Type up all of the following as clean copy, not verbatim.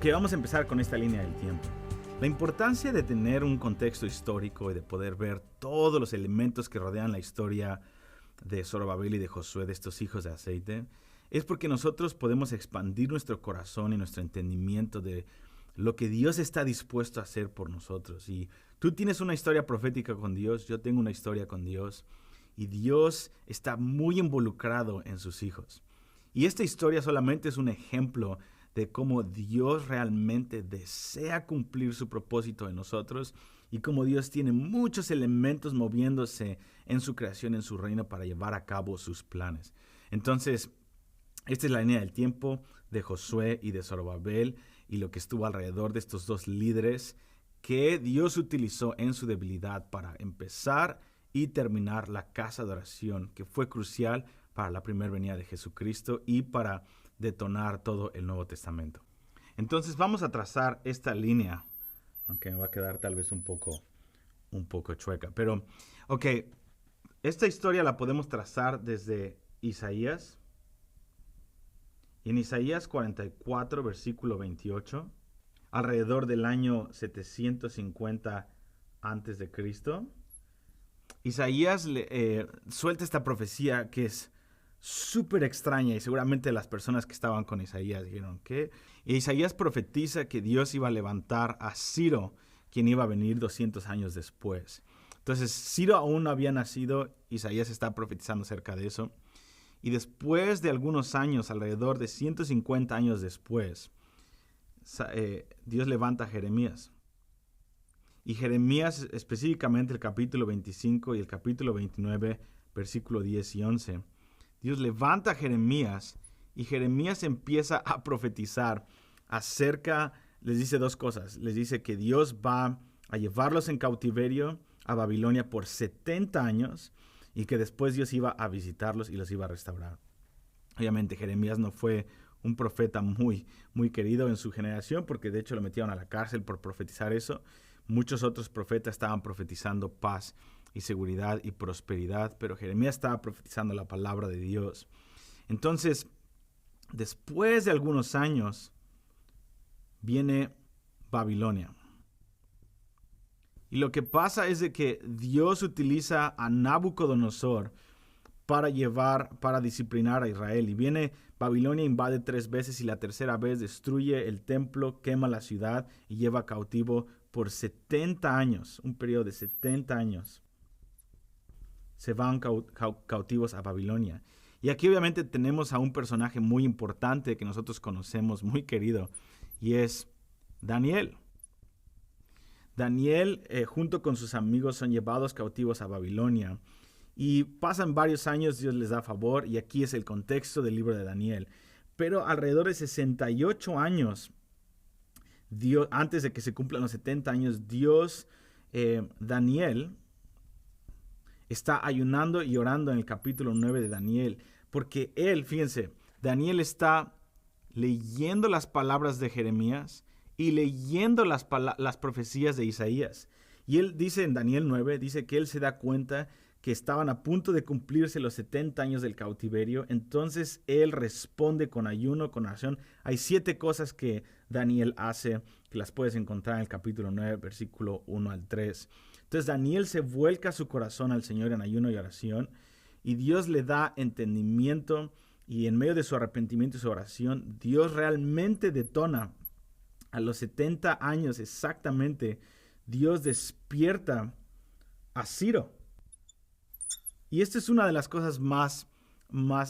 Ok, vamos a empezar con esta línea del tiempo. La importancia de tener un contexto histórico y de poder ver todos los elementos que rodean la historia de Zorobabel y de Josué, de estos hijos de aceite, es porque nosotros podemos expandir nuestro corazón y nuestro entendimiento de lo que Dios está dispuesto a hacer por nosotros. Y tú tienes una historia profética con Dios, yo tengo una historia con Dios, y Dios está muy involucrado en sus hijos. Y esta historia solamente es un ejemplo de cómo Dios realmente desea cumplir su propósito en nosotros y cómo Dios tiene muchos elementos moviéndose en su creación, en su reino, para llevar a cabo sus planes. Entonces, esta es la línea del tiempo de Josué y de Zorobabel y lo que estuvo alrededor de estos dos líderes que Dios utilizó en su debilidad para empezar y terminar la casa de oración, que fue crucial para la primera venida de Jesucristo y para detonar todo el Nuevo Testamento. Entonces vamos a trazar esta línea, aunque me va a quedar tal vez un poco chueca, pero ok, esta historia la podemos trazar desde Isaías. Y en Isaías 44, versículo 28, alrededor del año 750 antes de Cristo, Isaías suelta esta profecía que es súper extraña, y seguramente las personas que estaban con Isaías dijeron, ¿qué? Y Isaías profetiza que Dios iba a levantar a Ciro, quien iba a venir 200 años después. Entonces, Ciro aún no había nacido, Isaías está profetizando acerca de eso. Y después de algunos años, alrededor de 150 años después, Dios levanta a Jeremías. Y Jeremías, específicamente el capítulo 25 y el capítulo 29, versículo 10 y 11, Dios levanta a Jeremías y Jeremías empieza a profetizar acerca, les dice dos cosas. Les dice que Dios va a llevarlos en cautiverio a Babilonia por 70 años y que después Dios iba a visitarlos y los iba a restaurar. Obviamente Jeremías no fue un profeta muy querido en su generación, porque de hecho lo metieron a la cárcel por profetizar eso. Muchos otros profetas estaban profetizando paz y seguridad y prosperidad, pero Jeremías estaba profetizando la palabra de Dios. Entonces, después de algunos años, viene Babilonia. Y lo que pasa es de que Dios utiliza a Nabucodonosor para disciplinar a Israel. Y viene Babilonia, invade 3 veces y la tercera vez destruye el templo, quema la ciudad y lleva cautivo por 70 años, un periodo de 70 años. Se van cautivos a Babilonia. Y aquí obviamente tenemos a un personaje muy importante que nosotros conocemos, muy querido, y es Daniel. Daniel, junto con sus amigos, son llevados cautivos a Babilonia. Y pasan varios años, Dios les da favor, y aquí es el contexto del libro de Daniel. Pero alrededor de 68 años, Dios, antes de que se cumplan los 70 años, Daniel está ayunando y orando en el capítulo 9 de Daniel. Porque fíjense, Daniel está leyendo las palabras de Jeremías y leyendo las profecías de Isaías. Y él dice en Daniel 9, dice que él se da cuenta que estaban a punto de cumplirse los 70 años del cautiverio. Entonces él responde con ayuno, con oración. Hay 7 cosas que Daniel hace, que las puedes encontrar en el capítulo 9, versículo 1 al 3. Entonces Daniel se vuelca su corazón al Señor en ayuno y oración, y Dios le da entendimiento, y en medio de su arrepentimiento y su oración, Dios realmente detona a los 70 años exactamente. Dios despierta a Ciro. Y esta es una de las cosas más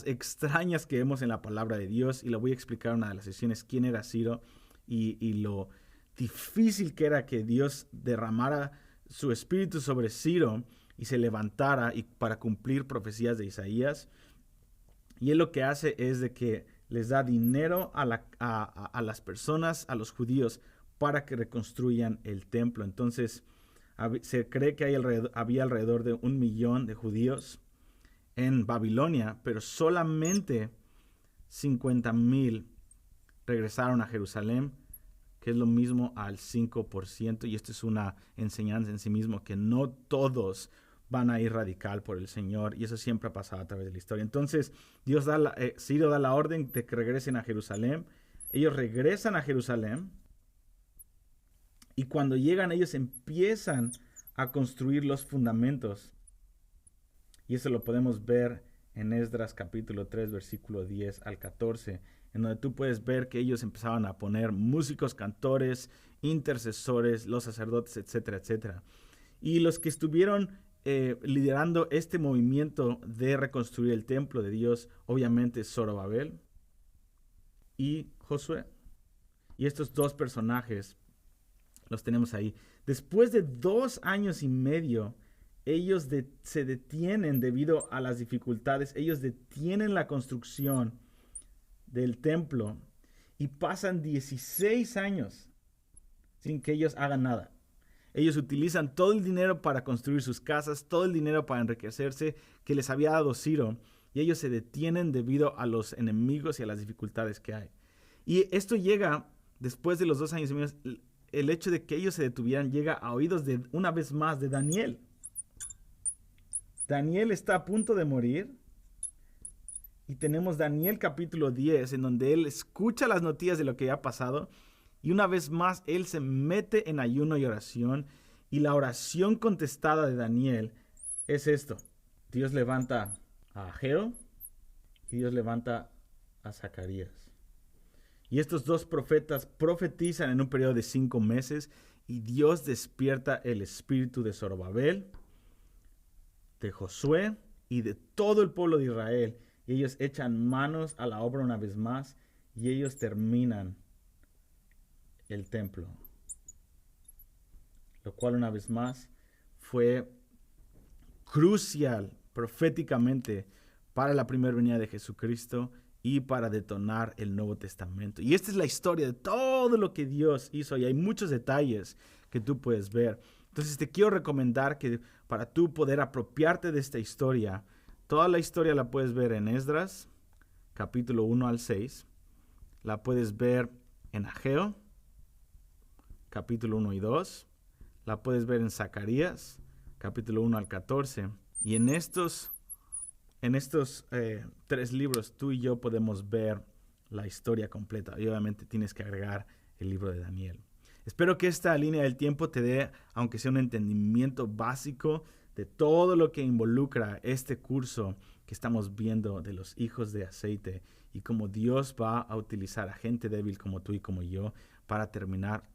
extrañas que vemos en la palabra de Dios, y lo voy a explicar en una de las sesiones quién era Ciro y lo difícil que era que Dios derramara su espíritu sobre Ciro y se levantara para cumplir profecías de Isaías. Y él lo que hace es de que les da dinero a las personas, a los judíos, para que reconstruyan el templo. Entonces, se cree que había alrededor de 1 millón de judíos en Babilonia, pero solamente 50,000 regresaron a Jerusalén, que es lo mismo al 5%, y esto es una enseñanza en sí mismo, que no todos van a ir radical por el Señor, y eso siempre ha pasado a través de la historia. Entonces, Ciro da la orden de que regresen a Jerusalén. Ellos regresan a Jerusalén, Y cuando llegan ellos empiezan a construir los fundamentos. Y eso lo podemos ver en Esdras capítulo 3, versículo 10 al 14, en donde tú puedes ver que ellos empezaban a poner músicos, cantores, intercesores, los sacerdotes, etcétera, etcétera. Y los que estuvieron liderando este movimiento de reconstruir el templo de Dios, obviamente Zorobabel y Josué. Y estos dos personajes los tenemos ahí. Después de 2 años y medio, ellos se detienen debido a las dificultades. Ellos detienen la construcción del templo y pasan 16 años sin que ellos hagan nada. Ellos utilizan todo el dinero para construir sus casas, todo el dinero para enriquecerse que les había dado Ciro, y ellos se detienen debido a los enemigos y a las dificultades que hay. Y esto llega, después de los 2 años y medio, el hecho de que ellos se detuvieran llega a oídos de, una vez más, de Daniel. Daniel está a punto de morir. Y tenemos Daniel capítulo 10, en donde él escucha las noticias de lo que ha pasado. Y una vez más, él se mete en ayuno y oración. Y la oración contestada de Daniel es esto. Dios levanta a Ageo y Dios levanta a Zacarías. Y estos dos profetas profetizan en un periodo de 5 meses. Y Dios despierta el espíritu de Zorobabel, de Josué y de todo el pueblo de Israel. Y ellos echan manos a la obra una vez más. Y ellos terminan el templo. Lo cual una vez más fue crucial proféticamente para la primera venida de Jesucristo y para detonar el Nuevo Testamento. Y esta es la historia de todo lo que Dios hizo. Y hay muchos detalles que tú puedes ver. Entonces te quiero recomendar que para tú poder apropiarte de esta historia, toda la historia la puedes ver en Esdras, capítulo 1 al 6. La puedes ver en Ageo, capítulo 1 y 2. La puedes ver en Zacarías, capítulo 1 al 14. Y en estos 3 libros tú y yo podemos ver la historia completa. Y obviamente tienes que agregar el libro de Daniel. Espero que esta línea del tiempo te dé, aunque sea un entendimiento básico de todo lo que involucra este curso que estamos viendo de los hijos de aceite y cómo Dios va a utilizar a gente débil como tú y como yo para terminar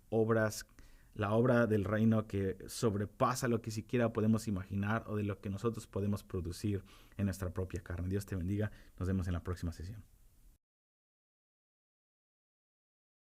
la obra del reino que sobrepasa lo que siquiera podemos imaginar o de lo que nosotros podemos producir en nuestra propia carne. Dios te bendiga. Nos vemos en la próxima sesión.